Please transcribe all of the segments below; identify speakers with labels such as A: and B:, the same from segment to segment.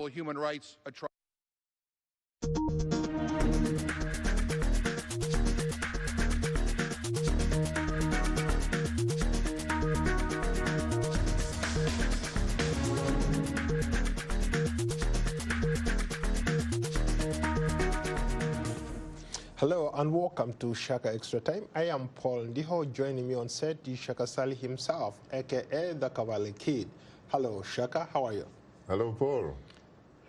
A: human rights atrocities.
B: Hello and welcome to Shaka Extra Time. I am Paul Ndiho. Joining me on set is Shaka Sali himself, aka the Kavali Kid. Hello, Shaka. How are you?
C: Hello, Paul.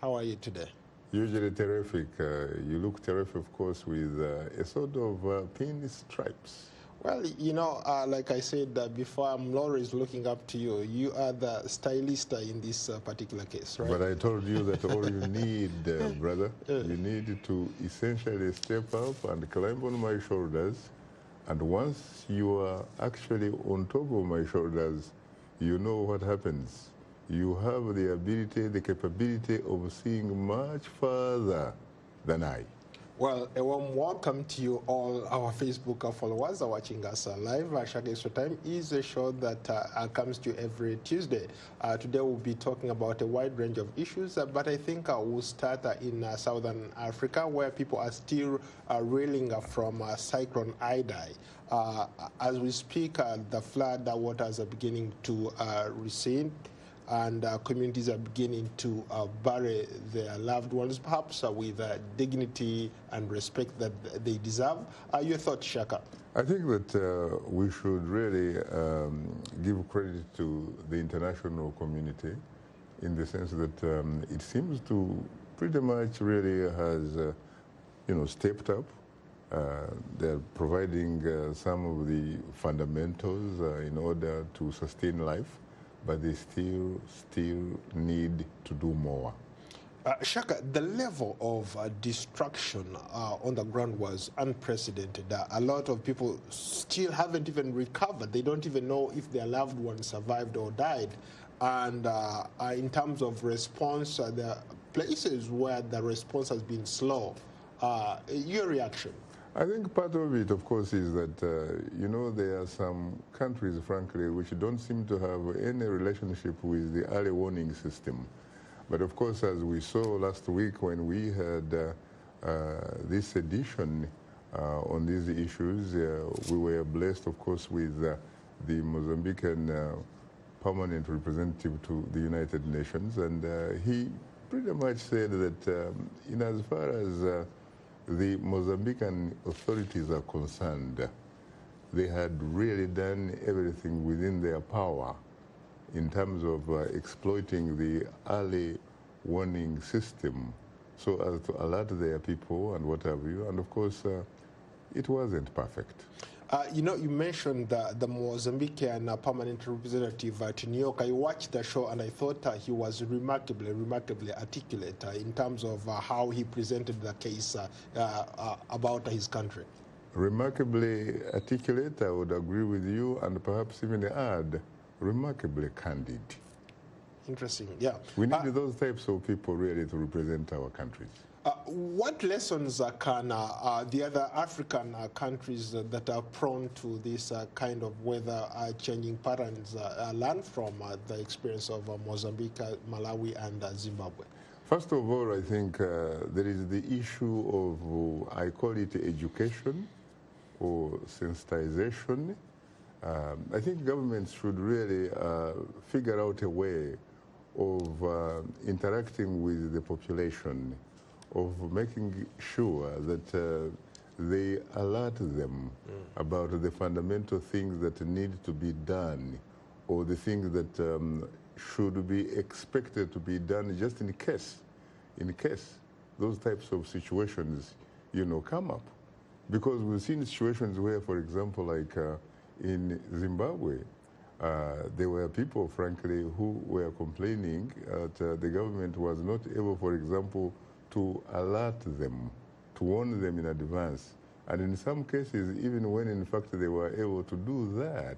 B: How are you today?
C: Usually terrific. You look terrific, of course, with a sort of pin stripes.
B: Well, you know, like I said before, I'm always looking up to you. You are the stylist in this particular case, right?
C: But I told you that all you need, brother, you need to essentially step up and climb on my shoulders. And once you are actually on top of my shoulders, you know what happens. You have the ability, the capability of seeing much further than I.
B: Well, a warm welcome to you all, our Facebook followers are watching us live. Shaka Extra Time is a show that comes to you every Tuesday. Today we'll be talking about a wide range of issues, but I think we'll start in Southern Africa, where people are still reeling from Cyclone Idai. As we speak, the flood waters are beginning to recede, and communities are beginning to bury their loved ones, perhaps with dignity and respect that they deserve. Your thoughts, Shaka?
C: I think that we should really give credit to the international community in the sense that it seems to pretty much really has, stepped up. They're providing some of the fundamentals in order to sustain life, but they still need to do more.
B: Shaka, the level of destruction on the ground was unprecedented. A lot of people still haven't even recovered. They don't even know if their loved ones survived or died. And in terms of response, there are places where the response has been slow. Your reaction?
C: I think part of it, of course, is that, there are some countries, frankly, which don't seem to have any relationship with the early warning system. But of course, as we saw last week when we had this edition on these issues, we were blessed, of course, with the Mozambican permanent representative to the United Nations. And he pretty much said that in as far as the Mozambican authorities are concerned, they had really done everything within their power in terms of exploiting the early warning system so as to alert their people and what have you. And of course, it wasn't perfect.
B: You mentioned the Mozambican permanent representative to New York. I watched the show and I thought he was remarkably articulate in terms of how he presented the case about his country.
C: Remarkably articulate, I would agree with you, and perhaps even add, remarkably candid.
B: Interesting, yeah.
C: We need those types of people really to represent our countries.
B: What lessons can the other African countries that are prone to this kind of weather changing patterns learn from the experience of Mozambique, Malawi, and Zimbabwe?
C: First of all, I think there is the issue of, I call it education or sensitization. I think governments should really figure out a way of interacting with the population, of making sure that they alert them about the fundamental things that need to be done, or the things that should be expected to be done just in case those types of situations, come up. Because we've seen situations where, for example, like in Zimbabwe, there were people, frankly, who were complaining that the government was not able, for example, to alert them, to warn them in advance. And in some cases, even when in fact they were able to do that,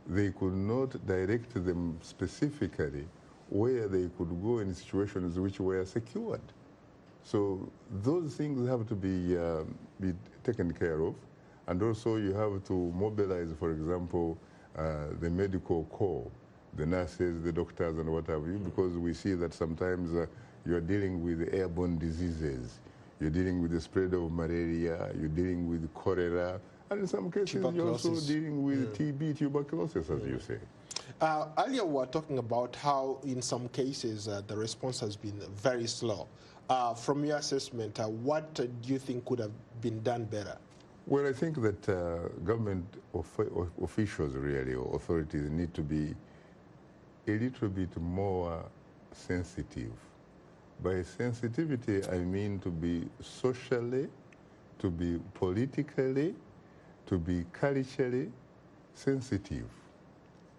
C: they could not direct them specifically where they could go in situations which were secured. So those things have to be taken care of. And also you have to mobilize, for example, the medical corps, the nurses, the doctors, and what have you, because we see that sometimes you're dealing with airborne diseases, you're dealing with the spread of malaria, you're dealing with cholera, and in some cases you're also dealing with TB, tuberculosis, as you say.
B: Earlier we were talking about how in some cases the response has been very slow. From your assessment, what do you think could have been done better?
C: Well, I think that government officials really, or authorities, need to be a little bit more sensitive. By sensitivity, I mean to be socially, to be politically, to be culturally sensitive,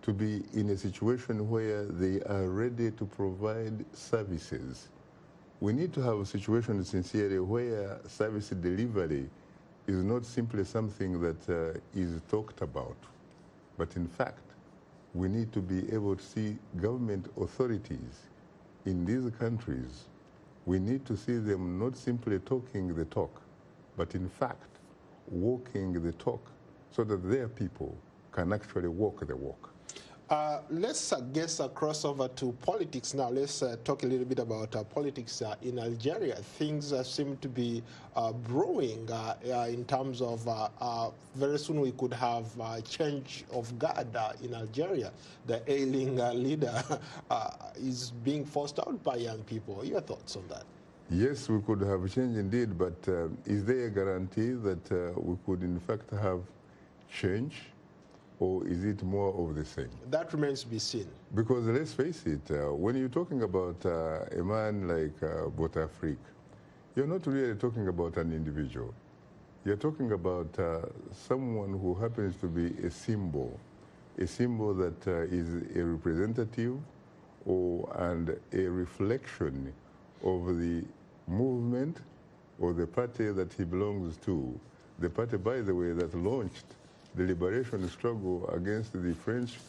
C: to be in a situation where they are ready to provide services. We need to have a situation sincerely where service delivery is not simply something that is talked about, but in fact, we need to be able to see government authorities in these countries. We need to see them not simply talking the talk, but in fact, walking the talk so that their people can actually walk the walk.
B: Let's, cross over to politics now. Let's talk a little bit about politics in Algeria. Things seem to be brewing in terms of very soon we could have change of guard in Algeria. The ailing leader is being forced out by young people. Your thoughts on that?
C: Yes, we could have change indeed, but is there a guarantee that we could in fact have change? Or is it more of the same?
B: That remains to be seen.
C: Because let's face it, when you're talking about a man like Bouteflika, you're not really talking about an individual. You're talking about someone who happens to be a symbol that is a representative and a reflection of the movement or the party that he belongs to. The party, by the way, that launched the liberation struggle against the French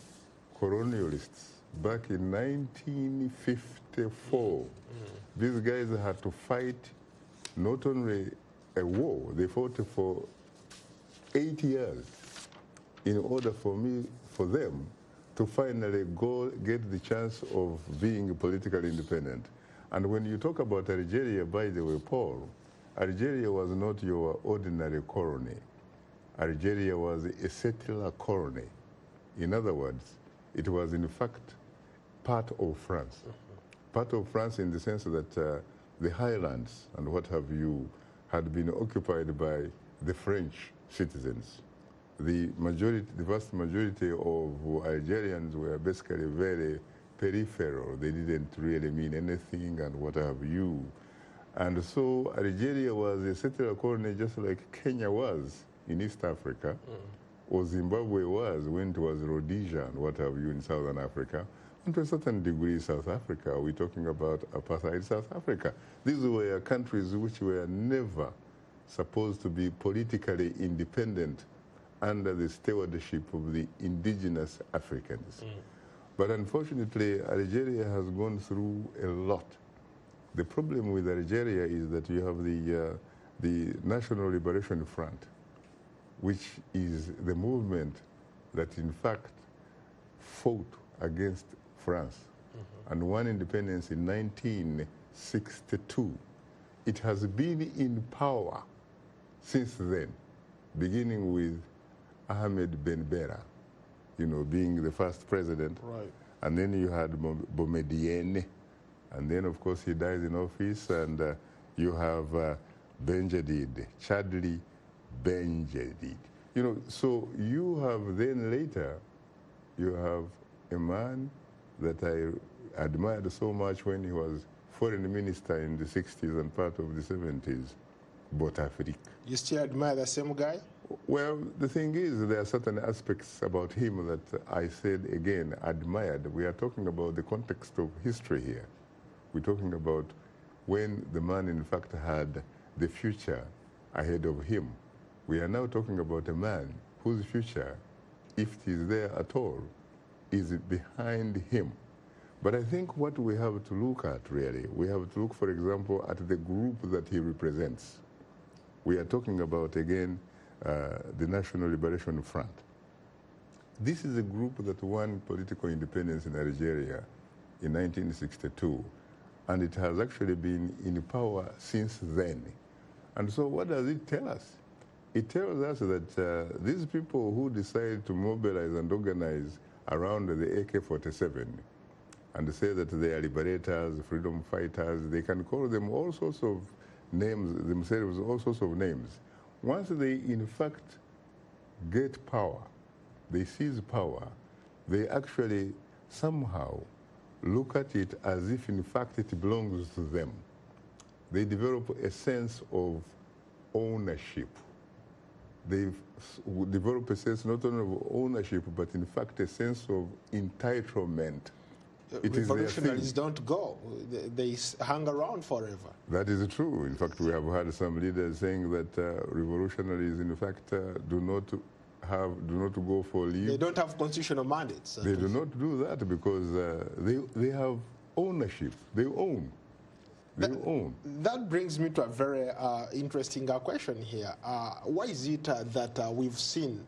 C: colonialists back in 1954. These guys had to fight not only a war, they fought for 8 years in order for them to finally get the chance of being politically independent. And when you talk about Algeria, by the way, Paul, Algeria was not your ordinary colony. Algeria was a settler colony. In other words, it was in fact part of France. Part of France in the sense that the highlands and what have you had been occupied by the French citizens. The vast majority of Algerians were basically very peripheral. They didn't really mean anything and what have you. And so Algeria was a settler colony just like Kenya was in East Africa, or Zimbabwe was when it was Rhodesia and what have you in Southern Africa, and to a certain degree South Africa. We're talking about apartheid South Africa. These were countries which were never supposed to be politically independent under the stewardship of the indigenous Africans. But unfortunately, Algeria has gone through a lot. The problem with Algeria is that you have the National Liberation Front, which is the movement that in fact fought against France and won independence in 1962. It has been in power since then, beginning with Ahmed Ben Bella, being the first president.
B: Right.
C: And then you had Boumediene, and then of course he dies in office, and you have Benjedid, Chadli Benjedid. So you have then later, you have a man that I admired so much when he was foreign minister in the 60s and part of the 70s, Bouteflika.
B: You still admire the same guy?
C: Well, the thing is, there are certain aspects about him that I said, again, admired. We are talking about the context of history here. We're talking about when the man, in fact, had the future ahead of him. We are now talking about a man whose future, if it is there at all, is behind him. But I think what we have to look at, really, we have to look, for example, at the group that he represents. We are talking about, again, the National Liberation Front. This is a group that won political independence in Algeria in 1962. and it has actually been in power since then. And so what does it tell us? It tells us that these people who decide to mobilize and organize around the AK-47 and say that they are liberators, freedom fighters, they can call them all sorts of names, themselves all sorts of names. Once they in fact get power, they seize power, they actually somehow look at it as if in fact it belongs to them. They develop a sense of ownership. They develop a sense not only of ownership, but in fact a sense of entitlement.
B: Revolutionaries don't go. They hang around forever.
C: That is true. In fact, we have had some leaders saying that revolutionaries, in fact, do not go for leave.
B: They don't have constitutional mandates.
C: They do not do that because they have ownership. They own. That
B: brings me to a very interesting question here. Why is it that we've seen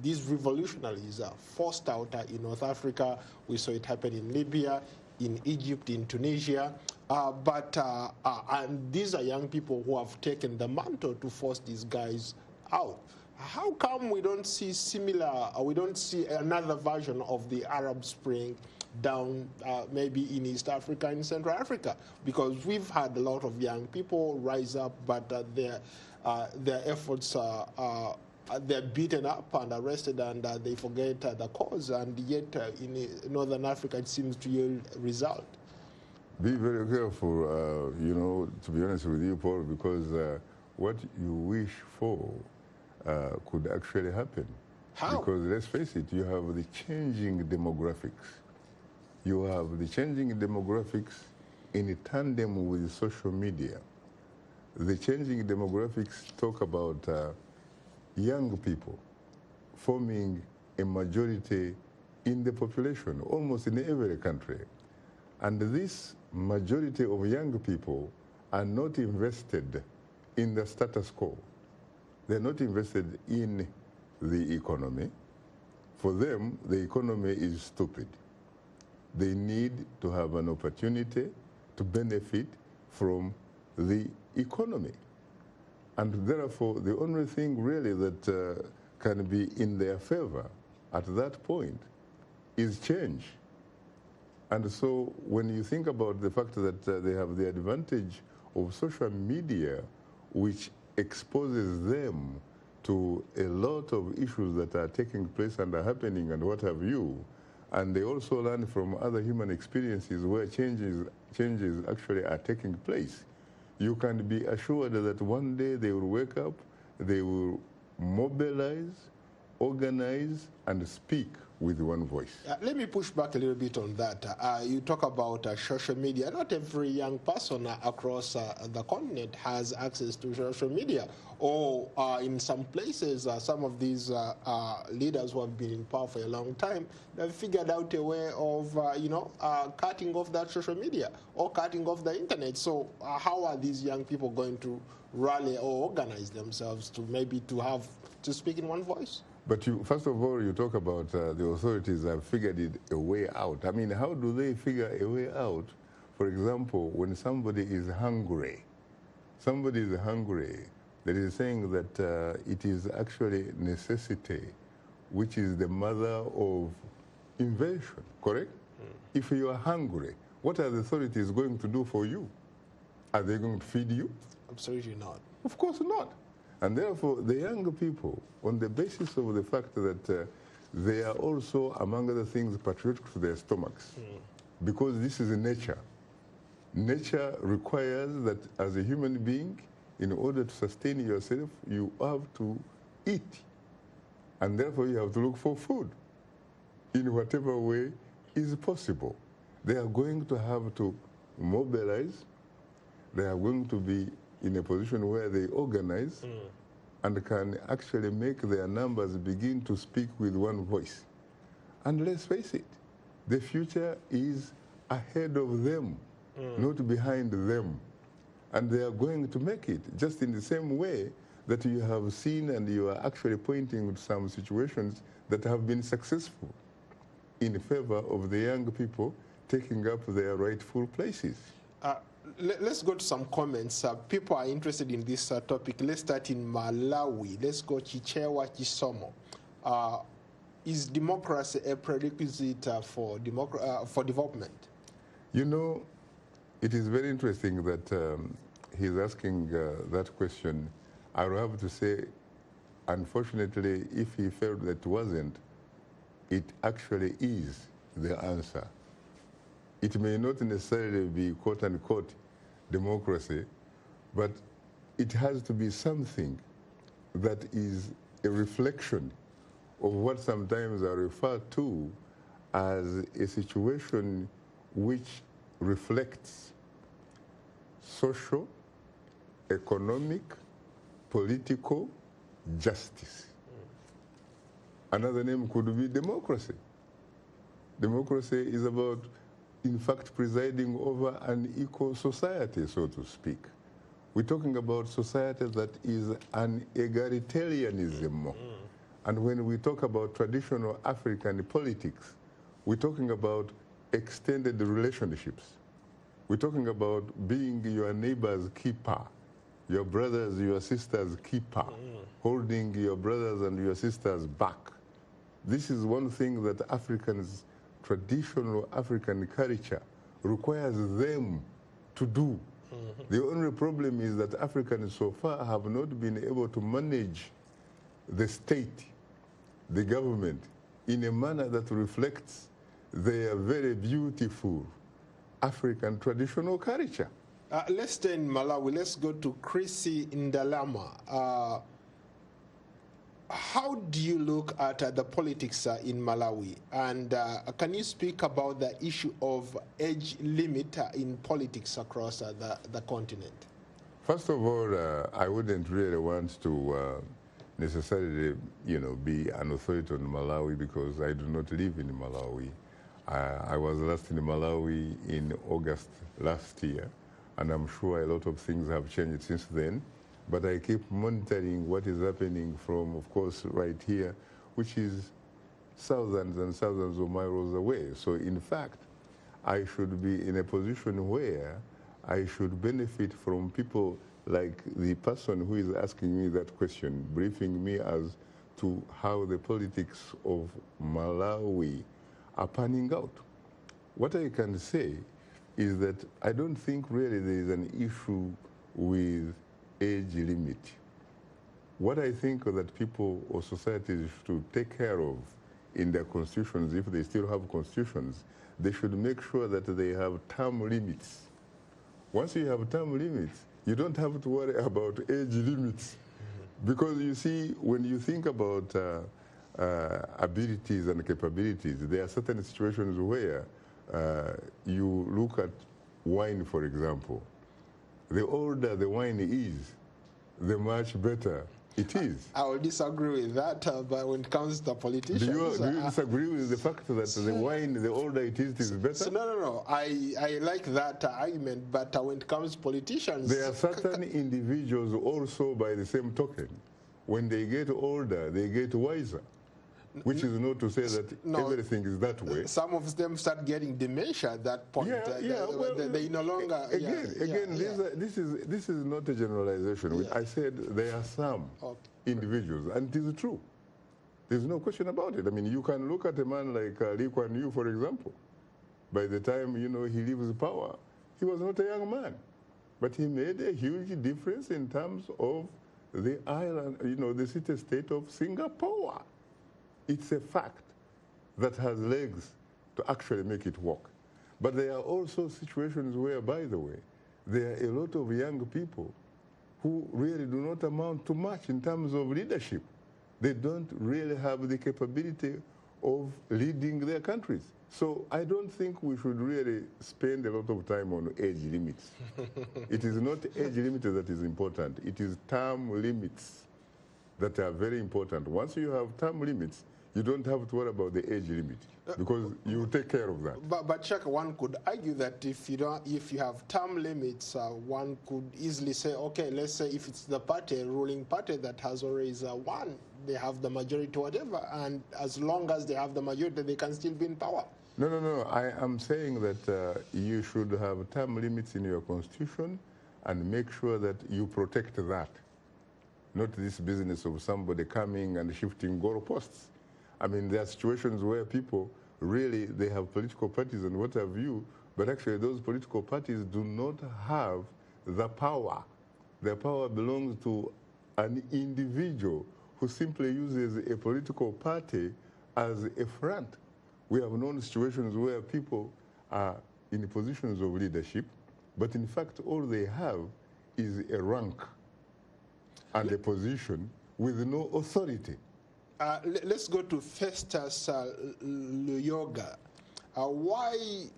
B: these revolutionaries forced out in North Africa? We saw it happen in Libya, in Egypt, in Tunisia. And these are young people who have taken the mantle to force these guys out. How come we don't see we don't see another version of the Arab Spring down maybe in East Africa, in Central Africa? Because we've had a lot of young people rise up, but their efforts they're beaten up and arrested, and they forget the cause, and yet in Northern Africa it seems to yield result.
C: Be very careful, to be honest with you, Paul, because what you wish for could actually happen.
B: How?
C: Because let's face it, you have the changing demographics. You have the changing demographics in tandem with social media. The changing demographics talk about young people forming a majority in the population, almost in every country. And this majority of young people are not invested in the status quo. They're not invested in the economy. For them, the economy is stupid. They need to have an opportunity to benefit from the economy. And therefore, the only thing really that can be in their favor at that point is change. And so when you think about the fact that they have the advantage of social media, which exposes them to a lot of issues that are taking place and are happening and what have you, and they also learn from other human experiences where changes actually are taking place, you can be assured that one day they will wake up, they will mobilize, organize, and speak with one voice.
B: Let me push back a little bit on that. You talk about social media. Not every young person across the continent has access to social media. Or in some places, some of these leaders who have been in power for a long time, they've figured out a way of, cutting off that social media or cutting off the internet. So how are these young people going to rally or organize themselves to maybe to speak in one voice?
C: But first of all, you talk about the authorities have figured it a way out. I mean, how do they figure a way out? For example, when somebody is hungry, there is saying that it is actually necessity, which is the mother of invention, correct? If you are hungry, what are the authorities going to do for you? Are they going to feed you?
B: Absolutely not.
C: Of course not. And therefore, the young people, on the basis of the fact that they are also, among other things, patriotic to their stomachs, because this is nature. Nature requires that as a human being, in order to sustain yourself, you have to eat. And therefore, you have to look for food in whatever way is possible. They are going to have to mobilize. They are going to be in a position where they organize and can actually make their numbers begin to speak with one voice. And let's face it, the future is ahead of them, not behind them. And they are going to make it, just in the same way that you have seen and you are actually pointing to some situations that have been successful in favor of the young people taking up their rightful places.
B: Let's go to some comments. People are interested in this topic. Let's start in Malawi. Let's go Chichewa Chisomo. Is democracy a prerequisite for development?
C: You know, it is very interesting that he's asking that question. I will have to say, unfortunately, if he felt that it wasn't, it actually is the answer. It may not necessarily be quote-unquote democracy, but it has to be something that is a reflection of what sometimes are referred to as a situation which reflects social, economic, political justice. Another name could be democracy. Democracy is about, in fact, presiding over an equal society, so to speak. We're talking about society that is an egalitarianism. And when we talk about traditional African politics, we're talking about extended relationships. We're talking about being your neighbor's keeper, your brothers, your sisters' keeper, holding your brothers and your sisters back. This is one thing that Africans, traditional African culture, requires them to do. The only problem is that Africans so far have not been able to manage the state, the government, in a manner that reflects their very beautiful African traditional culture.
B: Let's stay in Malawi. Let's go to Chrissy Ndalama. How do you look at the politics in Malawi? And can you speak about the issue of age limit in politics across the continent?
C: First of all, I wouldn't really want to necessarily, be an authority on Malawi because I do not live in Malawi. I was last in Malawi in August last year, and I'm sure a lot of things have changed since then. But I keep monitoring what is happening from, of course, right here, which is thousands and thousands of miles away. So, in fact, I should be in a position where I should benefit from people like the person who is asking me that question, briefing me as to how the politics of Malawi are panning out. What I can say is that I don't think really there is an issue with age limit. What I think that people or societies should take care of in their constitutions, if they still have constitutions, they should make sure that they have term limits. Once you have term limits, you don't have to worry about age limits. Because you see, when you think about abilities and capabilities, there are certain situations where you look at wine, for example. The older the wine is, the much better it is.
B: I will disagree with that, but when it comes to politicians...
C: Do you disagree with the fact that the wine, the older it is better?
B: So no. I like that argument, but when it comes to politicians...
C: There are certain individuals also, by the same token, when they get older, they get wiser. Which is not to say that everything is that way.
B: Some of them start getting dementia at that point. They no longer...
C: This is not a generalization. Yeah. I said there are some individuals, and it is true. There's no question about it. I mean, you can look at a man like Lee Kuan Yew, for example. By the time, he leaves power, he was not a young man. But he made a huge difference in terms of the island, the city-state of Singapore. It's a fact that has legs to actually make it work. But there are also situations where, by the way, there are a lot of young people who really do not amount to much in terms of leadership. They don't really have the capability of leading their countries. So I don't think we should really spend a lot of time on age limits. It is not age limit that is important. It is term limits that are very important. Once you have term limits, you don't have to worry about the age limit because you take care of that.
B: But Shaka, one could argue that if you have term limits, one could easily say, okay, let's say if it's the ruling party that has always won, they have the majority, whatever, and as long as they have the majority, they can still be in power.
C: No, no, no. I am saying that you should have term limits in your constitution and make sure that you protect that, not this business of somebody coming and shifting goalposts. I mean, there are situations where people really, they have political parties and what have you, but actually those political parties do not have the power. Their power belongs to an individual who simply uses a political party as a front. We have known situations where people are in positions of leadership, but in fact all they have is a rank and a position with no authority.
B: Let's go to Festus Luyoga. Why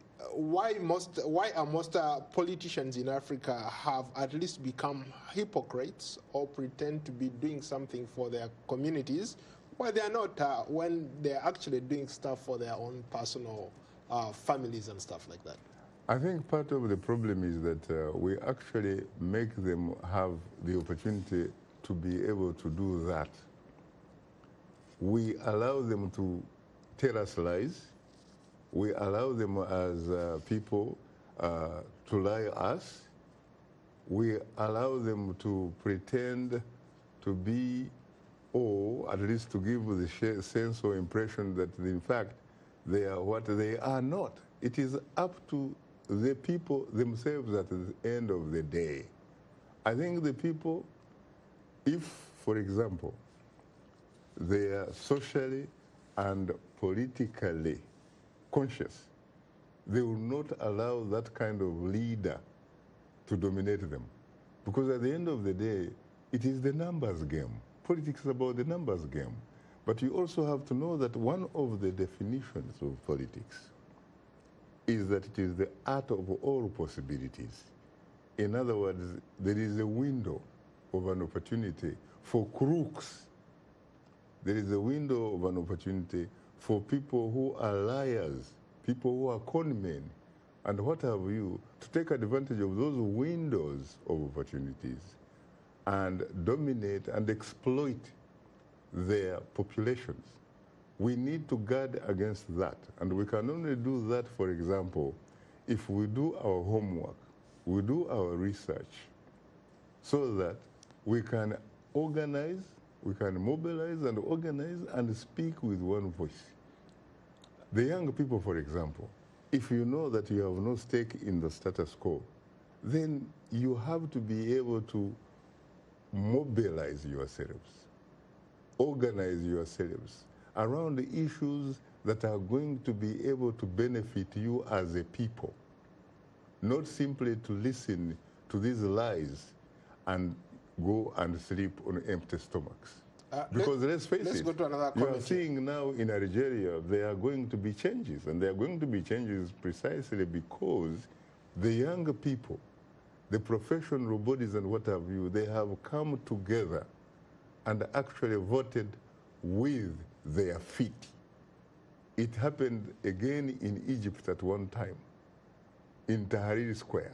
B: are most politicians in Africa have at least become hypocrites or pretend to be doing something for their communities, while they are not when they're actually doing stuff for their own personal families and stuff like that?
C: I think part of the problem is that we actually make them have the opportunity to be able to do that. We allow them to tell us lies. We allow them as people to lie us. We allow them to pretend to be, or at least to give the sense or impression that in fact they are what they are not. It is up to the people themselves at the end of the day. I think the people, if, for example, they are socially and politically conscious, they will not allow that kind of leader to dominate them. Because at the end of the day, it is the numbers game. Politics is about the numbers game. But you also have to know that one of the definitions of politics is that it is the art of all possibilities. In other words, there is a window of an opportunity for crooks. There is a window of an opportunity for people who are liars, people who are con men, and what have you, to take advantage of those windows of opportunities and dominate and exploit their populations. We need to guard against that. And we can only do that, for example, if we do our homework, we do our research, so that we can organize, we can mobilize and organize and speak with one voice. The young people, for example, if you know that you have no stake in the status quo, then you have to be able to mobilize yourselves, organize yourselves around the issues that are going to be able to benefit you as a people, not simply to listen to these lies and go and sleep on empty stomachs. Because let's face it,
B: go to another
C: you
B: comment
C: are seeing now in Algeria, there are going to be changes, and there are going to be changes precisely because the young people, the professional bodies and what have you, they have come together and actually voted with their feet. It happened again in Egypt at one time, in Tahrir Square.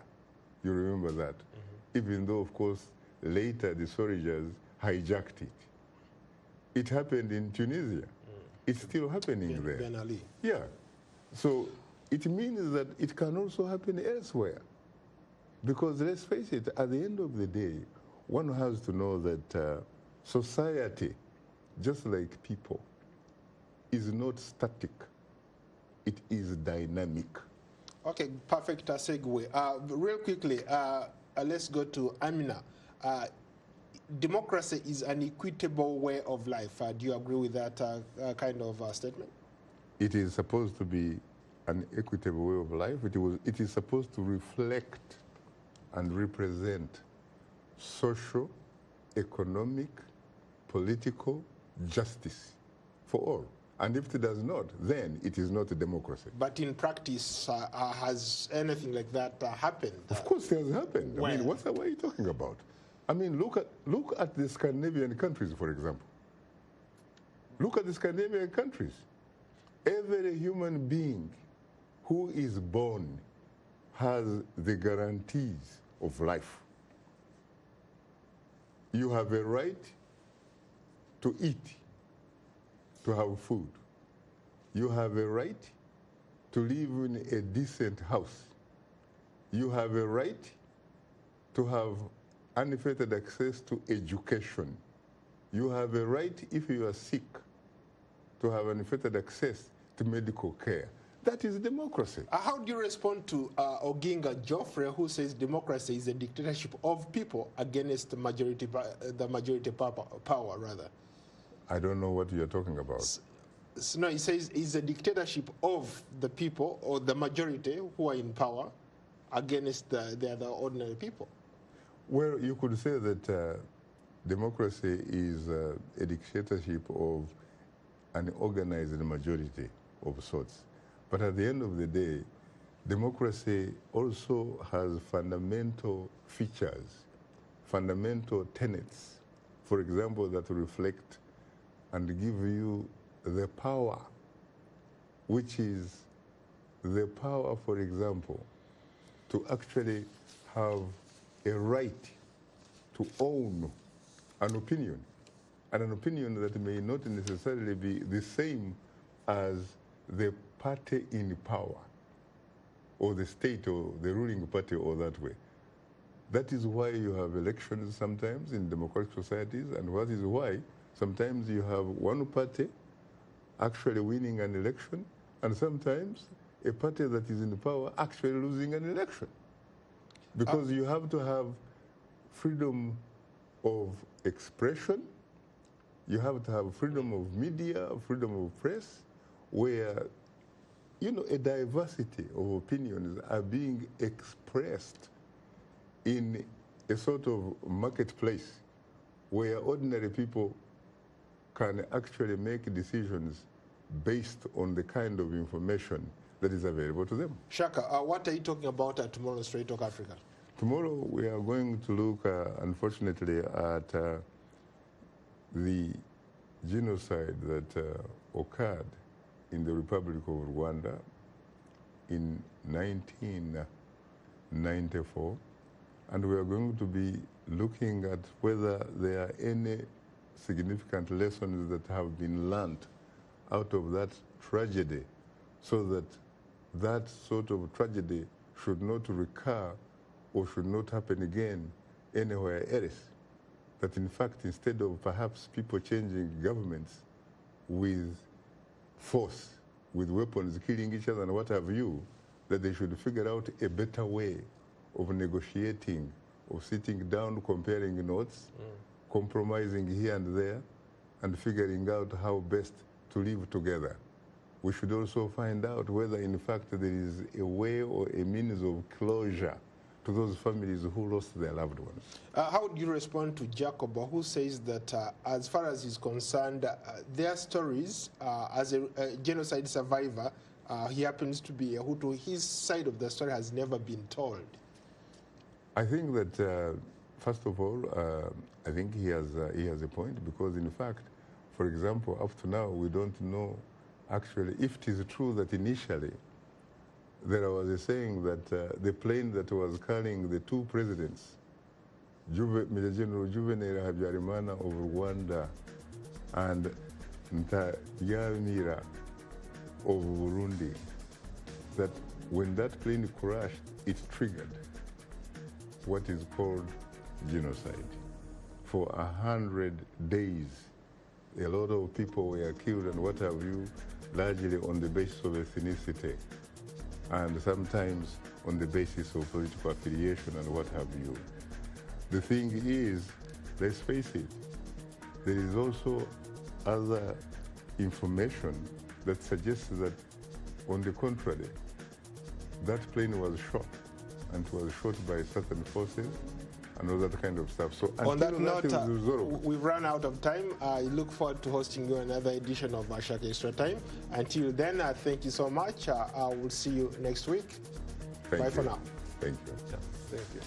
C: You remember that? Mm-hmm. Even though, of course, later the soldiers hijacked it. It happened in Tunisia. It's still happening there.
B: Ben Ali.
C: Yeah. So it means that it can also happen elsewhere. Because let's face it, at the end of the day, one has to know that society, just like people, is not static. It is dynamic.
B: Okay, perfect segue. Real quickly, let's go to Amina. Democracy is an equitable way of life. Do you agree with that kind of statement?
C: It is supposed to be an equitable way of life. It is supposed to reflect and represent social, economic, political justice for all. And if it does not, then it is not a democracy.
B: But in practice, has anything like that happened?
C: Of course it has happened.
B: When?
C: I mean, what are you talking about? I mean, look at the Scandinavian countries, for example. Look at the Scandinavian countries. Every human being who is born has the guarantees of life. You have a right to eat, to have food. You have a right to live in a decent house. You have a right to have unfettered access to education. You have a right, if you are sick, to have unfettered access to medical care. That is democracy.
B: How do you respond to Oginga Geoffrey, who says democracy is a dictatorship of people against the majority power, rather?
C: I don't know what you're talking about.
B: No, he says it's a dictatorship of the people, or the majority who are in power, against the other ordinary people.
C: Well, you could say that democracy is a dictatorship of an organized majority of sorts. But at the end of the day, democracy also has fundamental features, fundamental tenets, for example, that reflect and give you the power, which is the power, for example, to actually have a right to own an opinion, and an opinion that may not necessarily be the same as the party in power, or the state, or the ruling party, or that way. That is why you have elections sometimes in democratic societies, and that is why sometimes you have one party actually winning an election, and sometimes a party that is in power actually losing an election. Because you have to have freedom of expression, you have to have freedom of media, freedom of press, where, you know, a diversity of opinions are being expressed in a sort of marketplace where ordinary people can actually make decisions based on the kind of information that is available to them.
B: Shaka, what are you talking about at tomorrow's Straight Talk Africa?
C: Tomorrow we are going to look, unfortunately, at the genocide that occurred in the Republic of Rwanda in 1994, and we are going to be looking at whether there are any significant lessons that have been learned out of that tragedy, so that that sort of tragedy should not recur or should not happen again anywhere else. That in fact, instead of perhaps people changing governments with force, with weapons, killing each other and what have you, that they should figure out a better way of negotiating, of sitting down, comparing notes, compromising here and there, and figuring out how best to live together. We should also find out whether in fact there is a way or a means of closure to those families who lost their loved ones.
B: How would you respond to Jacob, who says that as far as he's concerned, their stories, as a genocide survivor, he happens to be a Hutu, his side of the story has never been told?
C: I think that, first of all, I think he has a point, because in fact, for example, up to now, we don't know actually if it is true that initially there was a saying that the plane that was carrying the two presidents, Major General Juvenal Habyarimana of Rwanda and Ntaryamira of Burundi, that when that plane crashed, it triggered what is called genocide. For 100 days, a lot of people were killed and what have you, largely on the basis of ethnicity, and sometimes on the basis of political affiliation and what have you. The thing is, let's face it, there is also other information that suggests that, on the contrary, that plane was shot, and was shot by certain forces and all that kind of stuff. So
B: on that note, we've run out of time. I look forward to hosting you another edition of Shaka Extra Time. Until then, thank you so much. I will see you next week. Bye for now.
C: Thank you.
B: Thank you.